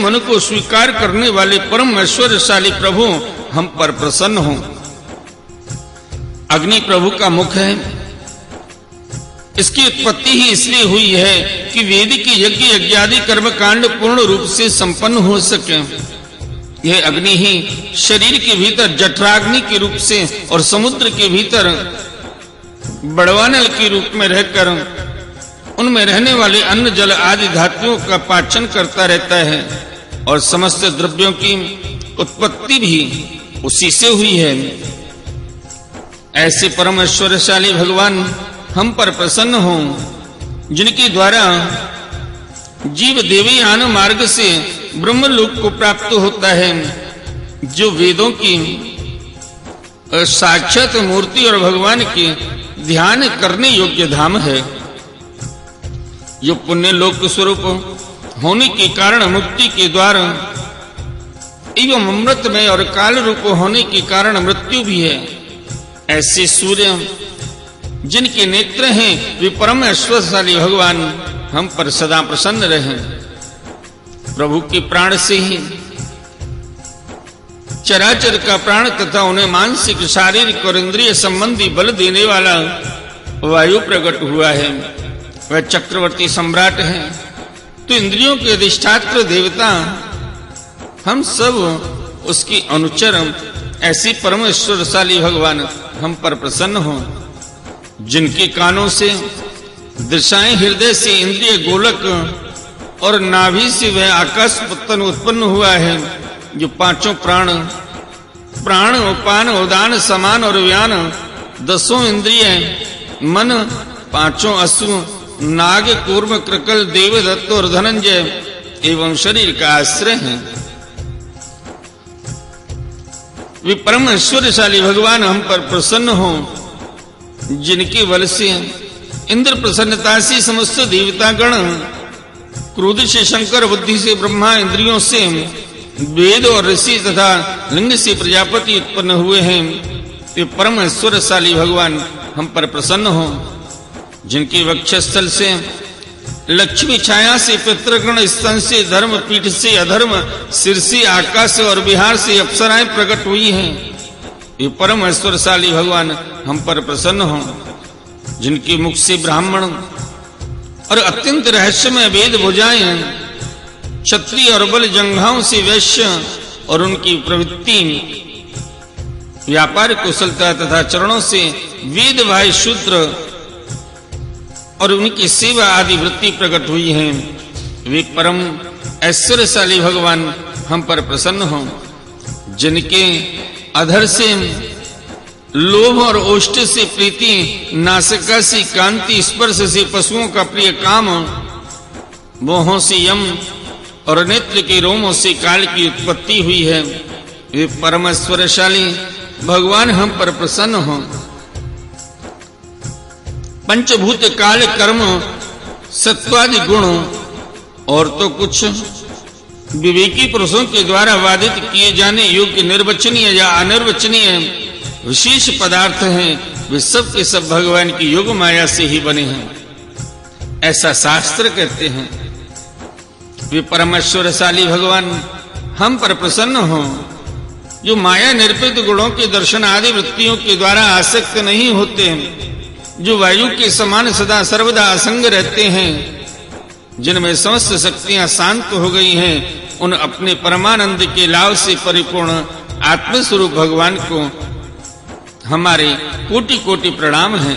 मन को स्वीकार करने वाले परम ऐश्वर्यशाली प्रभु हम पर प्रसन्न हो। अग्नि प्रभु का मुख है। इसकी उत्पत्ति ही इसलिए हुई है कि वेद के यज्ञ यज्ञादि कर्मकांड पूर्ण रूप से संपन्न हो सके। यह अग्नि ही शरीर के भीतर जठराग्नि के रूप से और समुद्र के भीतर बड़वानल के रूप में रहकर उनमें रहने वाले अन्न जल आदि धातुओं का पाचन करता रहता है और समस्त द्रव्यों की उत्पत्ति भी उसी से हुई है। ऐसे परम ऐश्वर्यशाली भगवान हम पर प्रसन्न हो, जिनके द्वारा जीव देवयान मार्ग से ब्रह्मलोक को प्राप्त होता है, जो वेदों की साक्षात मूर्ति और भगवान के ध्यान करने योग्य धाम है, जो पुण्य लोक स्वरूप होने के कारण मुक्ति के द्वार एवं अमृतमय और काल रूप होने के कारण मृत्यु भी है। ऐसे सूर्य जिनके नेत्र हैं वे परम ऐश्वर्यशाली भगवान हम पर सदा प्रसन्न रहें। प्रभु के प्राण से ही चराचर का प्राण तथा उन्हें मानसिक शारीरिक और इंद्रिय संबंधी बल देने वाला वायु प्रकट हुआ है। वह चक्रवर्ती सम्राट है, तो इंद्रियों के अधिष्ठात्र देवता हम सब उसकी अनुचर ऐसी परम ऐश्वर्यशाली भगवान हम पर प्रसन्न हो, जिनके कानों से दिशाएं, हृदय से इंद्रिय गोलक और नाभि से वह आकाश पत्तन उत्पन्न हुआ है, जो पांचों प्राण उपान उदान समान और व्यान, दसों इंद्रिय मन, पांचों अश्व, नाग, कूर्म, कृकल, देवदत्त और धनंजय एवं शरीर का आश्रय है। वे परम ऐश्वर्यशाली भगवान हम पर प्रसन्न हो, जिनके बल से इंद्र, प्रसन्नता से समस्त देवतागण, क्रोध से शंकर, बुद्धि से ब्रह्मा, इंद्रियों से वेद और ऋषि तथा लिंग से प्रजापति उत्पन्न हुए हैं। वे परम ऐश्वर्यशाली भगवान हम पर प्रसन्न हो, जिनके वक्षस्थल से लक्ष्मी, छाया से पितृगण, स्तन से धर्म, पीठ से अधर्म, सिर से आकाश और बिहार से अप्सराएं प्रकट हुई हैं। ये परम ऐश्वर्यशाली भगवान हम पर प्रसन्न हो, जिनके मुख से ब्राह्मण और अत्यंत रहस्यमय वेद भुजाएं, क्षत्रिय और बल जंघाओं से वैश्य और उनकी प्रवृत्ति, व्यापार कुशलता तथा चरणों से वेद भाई शूद्र और उनकी सेवा आदि वृत्ति प्रकट हुई है। वे परम ऐश्वर्यशाली भगवान हम पर प्रसन्न हो, जिनके अधर से लोभ और ओष्ठ से प्रीति, नासिका से कांति, स्पर्श से पशुओं का प्रिय काम, मोहों से यम और नेत्र के रोमों से काल की उत्पत्ति हुई है। वे परम ऐश्वर्यशाली भगवान हम पर प्रसन्न हो, पंचभूत काल कर्म सत्वादि गुण और तो कुछ विवेकी पुरुषों के द्वारा वादित किए जाने योग्य निर्वचनीय या अनिर्वचनीय विशेष पदार्थ हैं, वे सब के सब भगवान की योग माया से ही बने हैं, ऐसा शास्त्र कहते हैं। वे परम ऐश्वर्यशाली भगवान हम पर प्रसन्न हो, जो माया निर्पित गुणों के दर्शन आदि वृत्तियों के द्वारा आसक्त नहीं होते, जो वायु के समान सदा सर्वदा असंग रहते हैं, जिनमें समस्त शक्तियां शांत हो गई हैं, उन अपने परमानंद के लाभ से परिपूर्ण आत्मस्वरूप भगवान को हमारे कोटि कोटि प्रणाम हैं।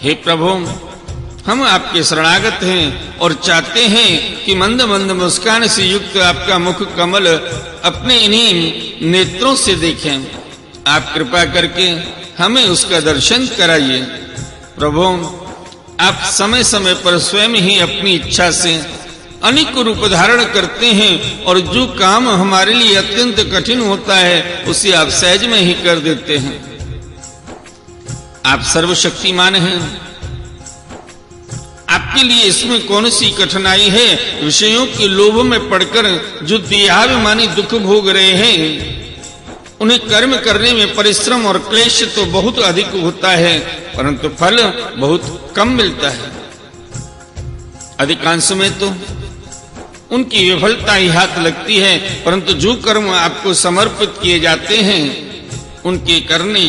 हे प्रभु, हम आपके शरणागत हैं और चाहते हैं कि मंद मंद मुस्कान से युक्त आपका मुख कमल अपने इन्हीं नेत्रों से देखें। आप कृपा करके हमें उसका दर्शन कराइए। प्रभु, आप समय समय पर स्वयं ही अपनी इच्छा से अनेक रूप धारण करते हैं और जो काम हमारे लिए अत्यंत कठिन होता है उसे आप सहज में ही कर देते हैं। आप सर्वशक्तिमान हैं, आपके लिए इसमें कौन सी कठिनाई है? विषयों के लोभ में पड़कर जो देहाभिमानी दुख भोग रहे हैं, उन्हें कर्म करने में परिश्रम और क्लेश तो बहुत अधिक होता है, परंतु फल बहुत कम मिलता है। अधिकांश में तो उनकी विफलता ही हाथ लगती है, परंतु जो कर्म आपको समर्पित किए जाते हैं उनके करने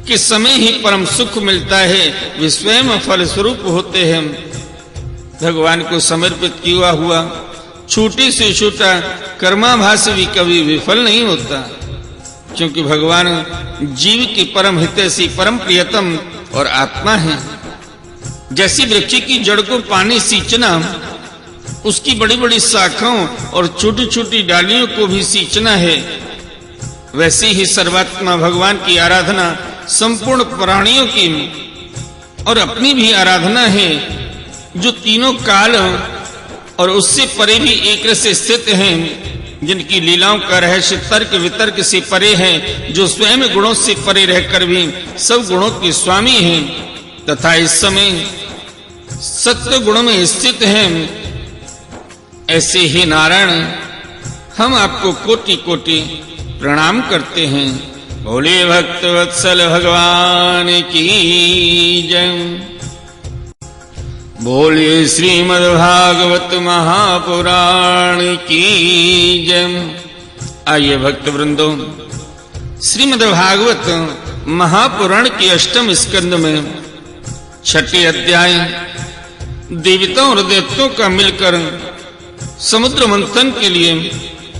के समय ही परम सुख मिलता है, वे स्वयं फल स्वरूप होते हैं। भगवान को समर्पित किया हुआ छोटे से छोटा कर्माभास भी कभी विफल नहीं होता, क्योंकि भगवान जीव के परम हितैषी, परम प्रियतम और आत्मा है। जैसी वृक्ष की जड़ को पानी सींचना, उसकी बड़ी बड़ी शाखाओं और छोटी छोटी डालियों को भी सींचना है, वैसे ही सर्वात्मा भगवान की आराधना संपूर्ण प्राणियों की और अपनी भी आराधना है, जो तीनों काल और उससे परे भी एक रस से स्थित हैं, जिनकी लीलाओं का रहस्य तर्क वितर्क से परे है, जो स्वयं गुणों से परे रहकर भी सब गुणों के स्वामी हैं तथा इस समय सत्य गुण में स्थित हैं। ऐसे ही नारायण हम आपको कोटि कोटि प्रणाम करते हैं। भोले भक्त वत्सल भगवान की जय। बोलिए श्रीमद् भागवत महापुराण की जय। आइए भक्त वृंदो, श्रीमद् भागवत महापुराण के अष्टम स्कंद में छठे अध्याय देवताओं और दैत्यों का मिलकर समुद्र मंथन के लिए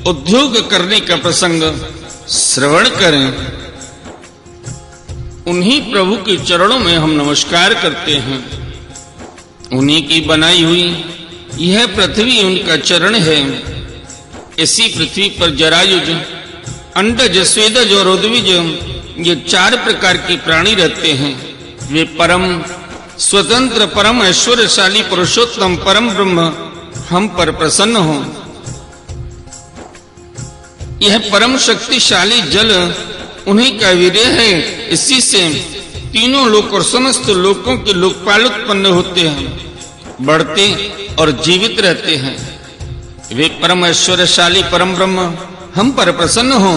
उद्योग करने का प्रसंग श्रवण करें। उन्हीं प्रभु के चरणों में हम नमस्कार करते हैं। उन्हीं की बनाई हुई यह पृथ्वी उनका चरण है। इसी पृथ्वी पर जरायुज, अंडज, स्वेदज और उद्विज ये चार प्रकार के प्राणी रहते हैं। वे परम स्वतंत्र, परम ऐश्वर्यशाली पुरुषोत्तम परम ब्रह्म हम पर प्रसन्न हो। यह परम शक्तिशाली जल उन्हीं का वीर्य है। इसी से तीनों लोक और समस्त लोकों के लोकपाल उत्पन्न होते हैं, बढ़ते और जीवित रहते हैं। वे परम ऐश्वर्यशाली परम ब्रह्म हम पर प्रसन्न हो।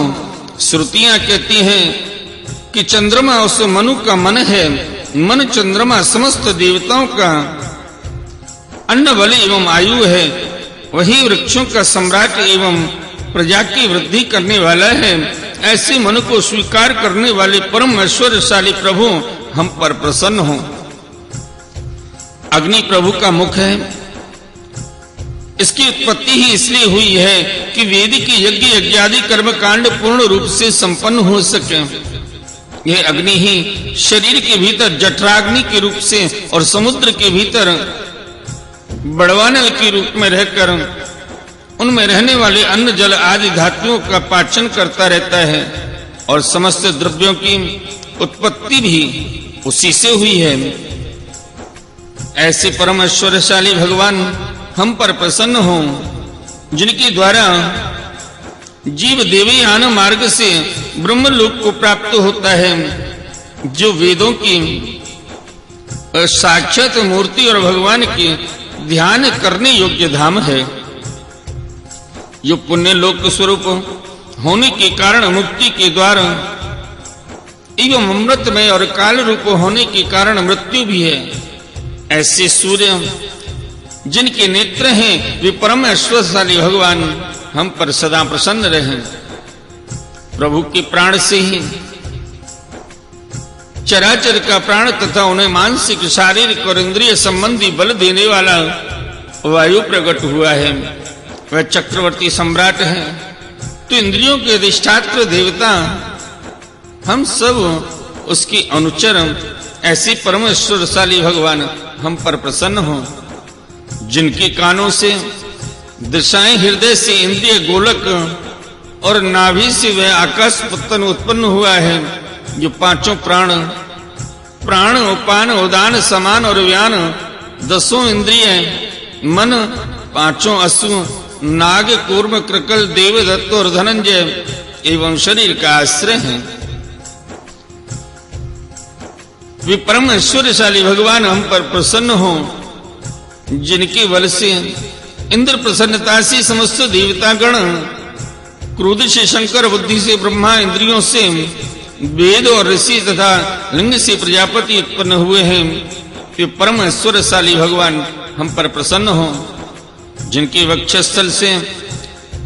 श्रुतियां कहती हैं कि चंद्रमा उस मनु का मन है। मन चंद्रमा समस्त देवताओं का अन्न बल एवं आयु है। वही वृक्षों का सम्राट एवं प्रजा की वृद्धि करने वाला है। ऐसे मन को स्वीकार करने वाले परम ऐश्वर्यशाली प्रभु हम पर प्रसन्न हो। अग्नि प्रभु का मुख है। इसकी उत्पत्ति ही इसलिए हुई है कि वेद के यज्ञ यज्ञादि कर्म कांड पूर्ण रूप से संपन्न हो सके। यह अग्नि ही शरीर के भीतर जठराग्नि के रूप से और समुद्र के भीतर बड़वानल के रूप में रहकर उनमें रहने वाले अन्न जल आदि धातुओं का पाचन करता रहता है, और समस्त द्रव्यों की उत्पत्ति भी उसी से हुई है। ऐसे परम ऐश्वर्यशाली भगवान हम पर प्रसन्न हो, जिनके द्वारा जीव देवयान मार्ग से ब्रह्मलोक को प्राप्त होता है, जो वेदों की साक्षात मूर्ति और भगवान की ध्यान करने योग्य धाम है। जो पुण्य लोक स्वरूप होने के कारण मुक्ति के द्वार एवं अमृतमय और काल रूप होने के कारण मृत्यु भी है। ऐसे सूर्य जिनके नेत्र हैं, वे परम ऐश्वर्यशाली भगवान हम पर सदा प्रसन्न रहें। प्रभु के प्राण से ही चराचर का प्राण तथा उन्हें मानसिक, शारीरिक और इंद्रिय संबंधी बल देने वाला वायु प्रकट हुआ है। वह चक्रवर्ती सम्राट है, तो इंद्रियों के अधिष्ठात्र देवता हम सब उसके अनुचर। ऐसे परमेश्वरशाली भगवान हम पर प्रसन्न हो, जिनके कानों से दिशाएं, हृदय से इंद्रिय गोलक और नाभि से वह आकाश पत्तन उत्पन्न हुआ है, जो पांचों प्राण, उपान, उदान, समान और व्यान, दसों इंद्रिय, मन, पांचों अश्व, नाग, कूर्म, कृकल, देव, दत्त और धनंजय एवं शरीर का आश्रय है। वे परम ऐश्वर्यशाली भगवान हम पर प्रसन्न हो, जिनके बल से इंद्र, प्रसन्नता से समस्त देवतागण, क्रोध से शंकर, बुद्धि से ब्रह्मा, इंद्रियों से वेद और ऋषि तथा लिंग से प्रजापति उत्पन्न हुए हैं। वे परम ऐश्वर्यशाली भगवान हम पर प्रसन्न हो, जिनके वक्षस्थल से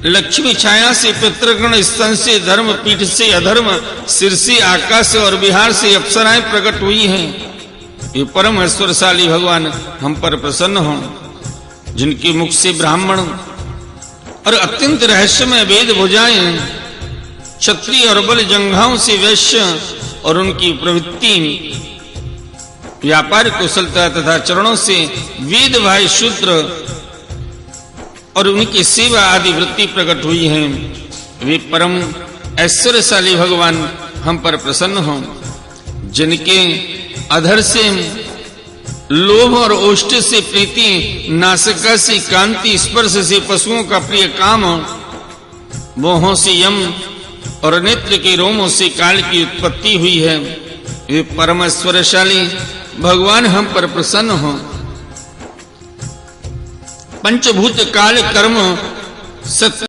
लक्ष्मी छाया से पितृगण, स्तन से धर्म, पीठ से अधर्म, सिर से आकाश और बिहार से अप्सराएं प्रकट हुई हैं, ये परम ऐश्वर्यशाली भगवान हम पर प्रसन्न हों। जिनके मुख से ब्राह्मण और अत्यंत रहस्यमय वेद भुजाएं, क्षत्रिय और बल जंघाओं से वैश्य और उनकी प्रवृत्ति व्यापार कुशलता तथा चरणों से वेद भाई शूद्र और उनकी सेवा आदि वृत्ति प्रकट हुई है, वे परम ऐश्वर्यशाली भगवान हम पर प्रसन्न हों। जिनके अधर से लोभ और ओष्ठ से प्रीति, नासिका से कांति, स्पर्श से पशुओं का प्रिय काम, मोहों से यम और नेत्र के रोमों से काल की उत्पत्ति हुई है, वे परम ऐश्वर्यशाली भगवान हम पर प्रसन्न हो। पंचभूत काल कर्म सत्य